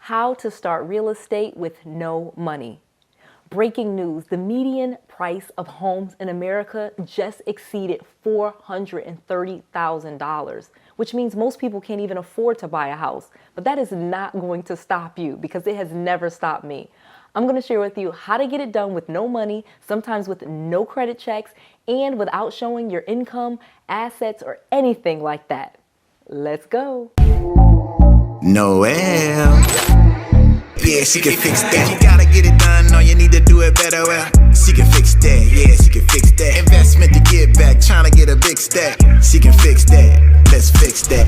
How to start real estate with no money. Breaking news, the median price of homes in America just exceeded $430,000, which means most people can't even afford to buy a house. But that is not going to stop you because it has never stopped me. I'm going to share with you how to get it done with no money, sometimes with no credit checks, and without showing your income, assets, or anything like that. Let's go. Noel. Yeah, she can fix that. You gotta get it done, or you need to do it better. Well, she can fix that. Yeah, she can fix that. Investment to get back, trying to get a big stack. She can fix that. Let's fix that.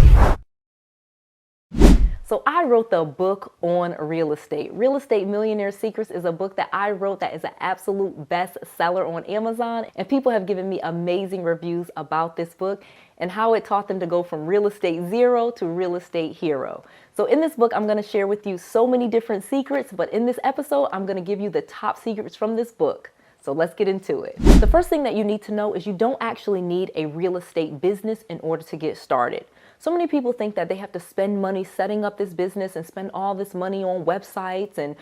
So I wrote the book on real estate. Real Estate Millionaire Secrets is a book that I wrote that is an absolute bestseller on Amazon. And people have given me amazing reviews about this book and how it taught them to go from real estate zero to real estate hero. So in this book, I'm going to share with you so many different secrets. But in this episode, I'm going to give you the top secrets from this book. So let's get into it. The first thing that you need to know is you don't actually need a real estate business in order to get started. So many people think that they have to spend money setting up this business and spend all this money on websites and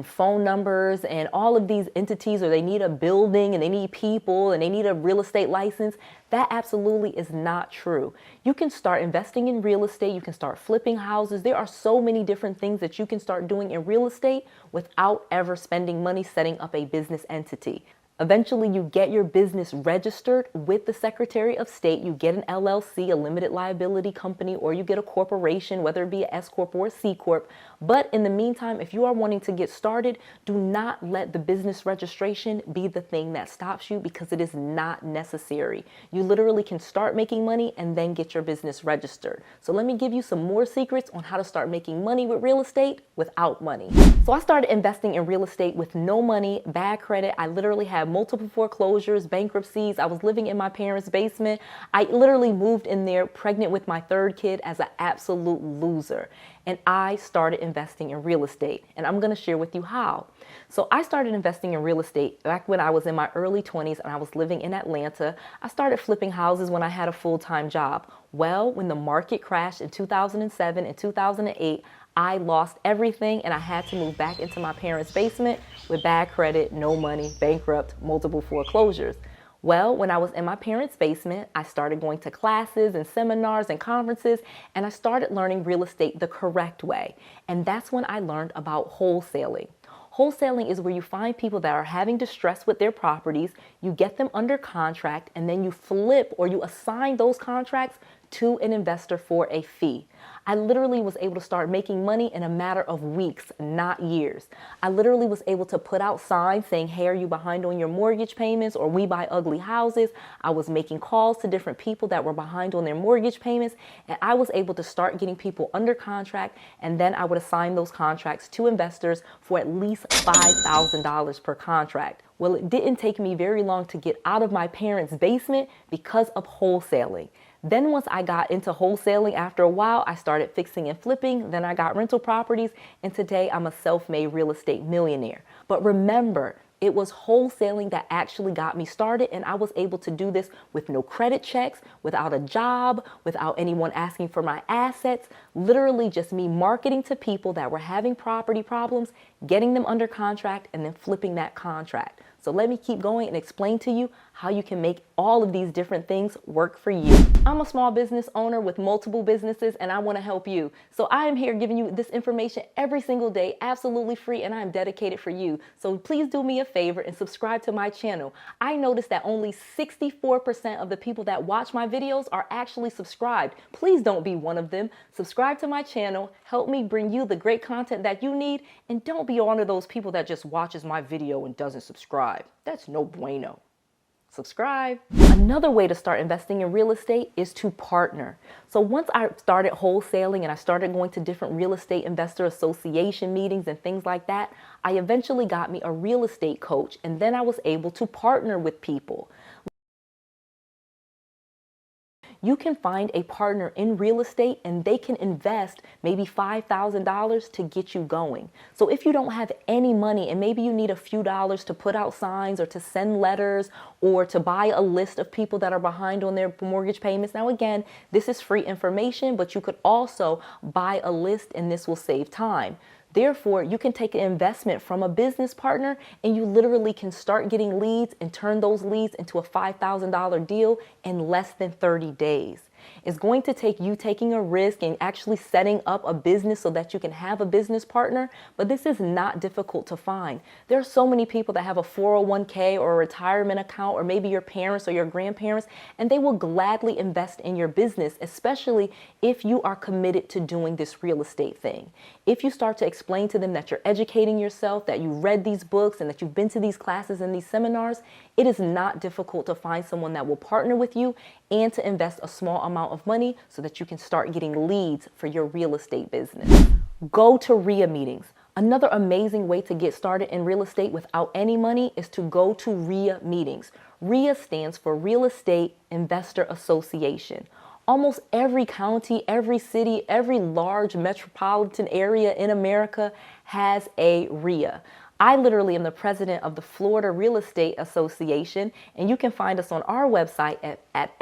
phone numbers and all of these entities, or they need a building and they need people and they need a real estate license. That absolutely is not true. You can start investing in real estate. You can start flipping houses. There are so many different things that you can start doing in real estate without ever spending money setting up a business entity. Eventually, you get your business registered with the Secretary of State. You get an LLC, a limited liability company, or you get a corporation, whether it be an S Corp or a C Corp. But in the meantime, if you are wanting to get started, do not let the business registration be the thing that stops you, because it is not necessary. You literally can start making money and then get your business registered. So let me give you some more secrets on how to start making money with real estate without money. So I started investing in real estate with no money, bad credit. I literally had multiple foreclosures, bankruptcies. I was living in my parents' basement. I literally moved in there pregnant with my third kid as an absolute loser. And I started investing in real estate. And I'm going to share with you how. So I started investing in real estate back when I was in my early 20s and I was living in Atlanta. I started flipping houses when I had a full-time job. Well, when the market crashed in 2007 and 2008, I lost everything and I had to move back into my parents' basement with bad credit, no money, bankrupt, multiple foreclosures. Well, when I was in my parents' basement, I started going to classes and seminars and conferences, and I started learning real estate the correct way. And that's when I learned about wholesaling. Wholesaling is where you find people that are having distress with their properties, you get them under contract, and then you flip or you assign those contracts to an investor for a fee. I literally was able to start making money in a matter of weeks, not years. I literally was able to put out signs saying, hey, are you behind on your mortgage payments, or we buy ugly houses? I was making calls to different people that were behind on their mortgage payments, and I was able to start getting people under contract, and then I would assign those contracts to investors for at least $5,000 per contract. Well, it didn't take me very long to get out of my parents' basement because of wholesaling. Then once I got into wholesaling, after a while, I started fixing and flipping. Then I got rental properties. And today I'm a self-made real estate millionaire. But remember, it was wholesaling that actually got me started. And I was able to do this with no credit checks, without a job, without anyone asking for my assets. Literally just me marketing to people that were having property problems, getting them under contract, and then flipping that contract. So let me keep going and explain to you how you can make all of these different things work for you. I'm a small business owner with multiple businesses, and I want to help you. So I am here giving you this information every single day, absolutely free, and I am dedicated for you. So please do me a favor and subscribe to my channel. I noticed that only 64% of the people that watch my videos are actually subscribed. Please don't be one of them. Subscribe to my channel, help me bring you the great content that you need, and don't be one of those people that just watches my video and doesn't subscribe. That's no bueno. Subscribe. Another way to start investing in real estate is to partner. So once I started wholesaling and I started going to different real estate investor association meetings and things like that, I eventually got me a real estate coach, and then I was able to partner with people. You can find a partner in real estate and they can invest maybe $5,000 to get you going. So if you don't have any money and maybe you need a few dollars to put out signs or to send letters or to buy a list of people that are behind on their mortgage payments. Now, again, this is free information, but you could also buy a list and this will save time. Therefore, you can take an investment from a business partner and you literally can start getting leads and turn those leads into a $5,000 deal in less than 30 days. It's going to take you taking a risk and actually setting up a business so that you can have a business partner, but this is not difficult to find. There are so many people that have a 401k or a retirement account, or maybe your parents or your grandparents, and they will gladly invest in your business, especially if you are committed to doing this real estate thing. If you start to explain to them that you're educating yourself, that you read these books and that you've been to these classes and these seminars, it is not difficult to find someone that will partner with you and to invest a small amount of money so that you can start getting leads for your real estate business. Go to Ria Meetings. Another amazing way to get started in real estate without any money is to go to Ria Meetings. Ria stands for Real Estate Investor Association. Almost every county, every city, every large metropolitan area in America has a Ria. I literally am the president of the Florida Real Estate Association, and you can find us on our website at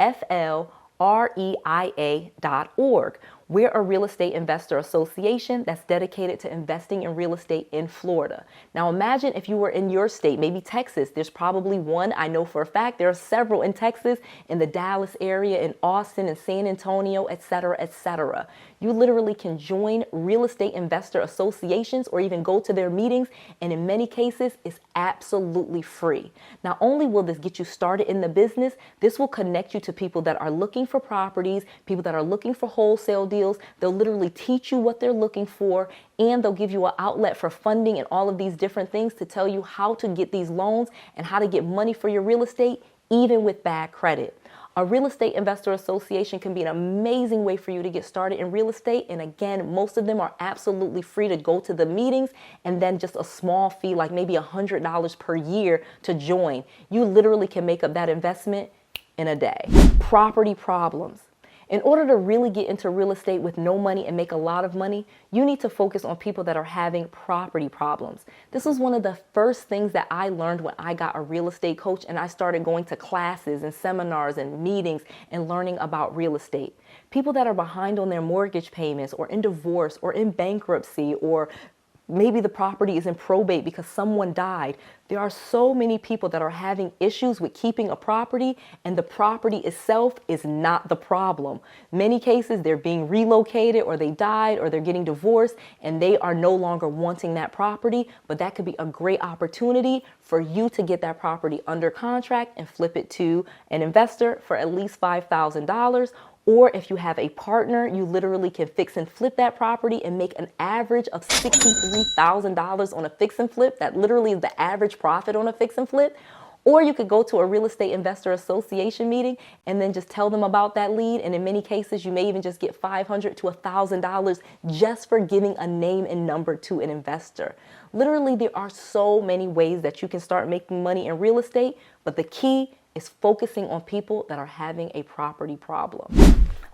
FLREIA.org. We're a real estate investor association that's dedicated to investing in real estate in Florida. Now imagine if you were in your state, maybe Texas. There's probably one, I know for a fact. There are several in Texas, in the Dallas area, in Austin, in San Antonio, etc., etc. You literally can join real estate investor associations or even go to their meetings, and in many cases, it's absolutely free. Not only will this get you started in the business, this will connect you to people that are looking for properties, people that are looking for wholesale deals. They'll literally teach you what they're looking for, and they'll give you an outlet for funding and all of these different things to tell you how to get these loans and how to get money for your real estate, even with bad credit. A real estate investor association can be an amazing way for you to get started in real estate. And again, most of them are absolutely free to go to the meetings, and then just a small fee, like maybe $100 per year to join. You literally can make up that investment in a day. Property problems. In order to really get into real estate with no money and make a lot of money, you need to focus on people that are having property problems. This was one of the first things that I learned when I got a real estate coach and I started going to classes and seminars and meetings and learning about real estate. People that are behind on their mortgage payments, or in divorce, or in bankruptcy, or maybe the property is in probate because someone died. There are so many people that are having issues with keeping a property, and the property itself is not the problem. Many cases, they're being relocated, or they died, or they're getting divorced, and they are no longer wanting that property. But that could be a great opportunity for you to get that property under contract and flip it to an investor for at least $5,000. Or if you have a partner, you literally can fix and flip that property and make an average of $63,000 on a fix and flip. That literally is the average profit on a fix and flip. Or you could go to a real estate investor association meeting and then just tell them about that lead. And in many cases, you may even just get $500 to $1,000 just for giving a name and number to an investor. Literally, there are so many ways that you can start making money in real estate, but the key is focusing on people that are having a property problem.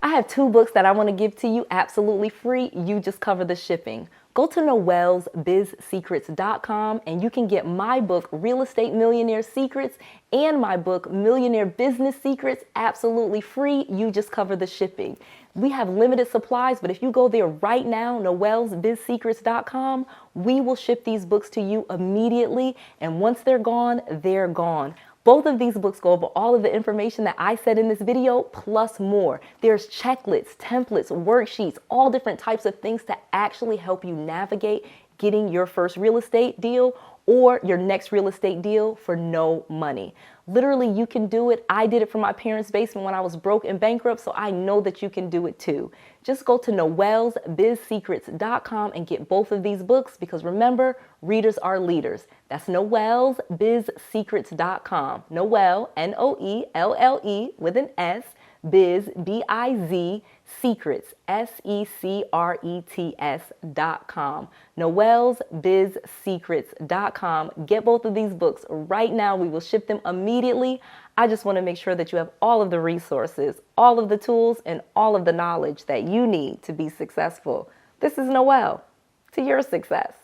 I have 2 books that I want to give to you absolutely free. You just cover the shipping. Go to noellsbizsecrets.com and you can get my book, Real Estate Millionaire Secrets, and my book, Millionaire Business Secrets, absolutely free. You just cover the shipping. We have limited supplies, but if you go there right now, noellsbizsecrets.com, we will ship these books to you immediately. And once they're gone, they're gone. Both of these books go over all of the information that I said in this video, plus more. There's checklists, templates, worksheets, all different types of things to actually help you navigate getting your first real estate deal or your next real estate deal for no money. Literally, you can do it. I did it from my parents' basement when I was broke and bankrupt, so I know that you can do it too. Just go to noellsbizsecrets.com and get both of these books, because remember, readers are leaders. That's noellsbizsecrets.com. Noelle, Noelle with an S, Biz, B-I-Z, Secrets, SECRETS.com. noellsbizsecrets.com. Get both of these books right now. We will ship them immediately. I just want to make sure that you have all of the resources, all of the tools, and all of the knowledge that you need to be successful. This is Noelle, to your success.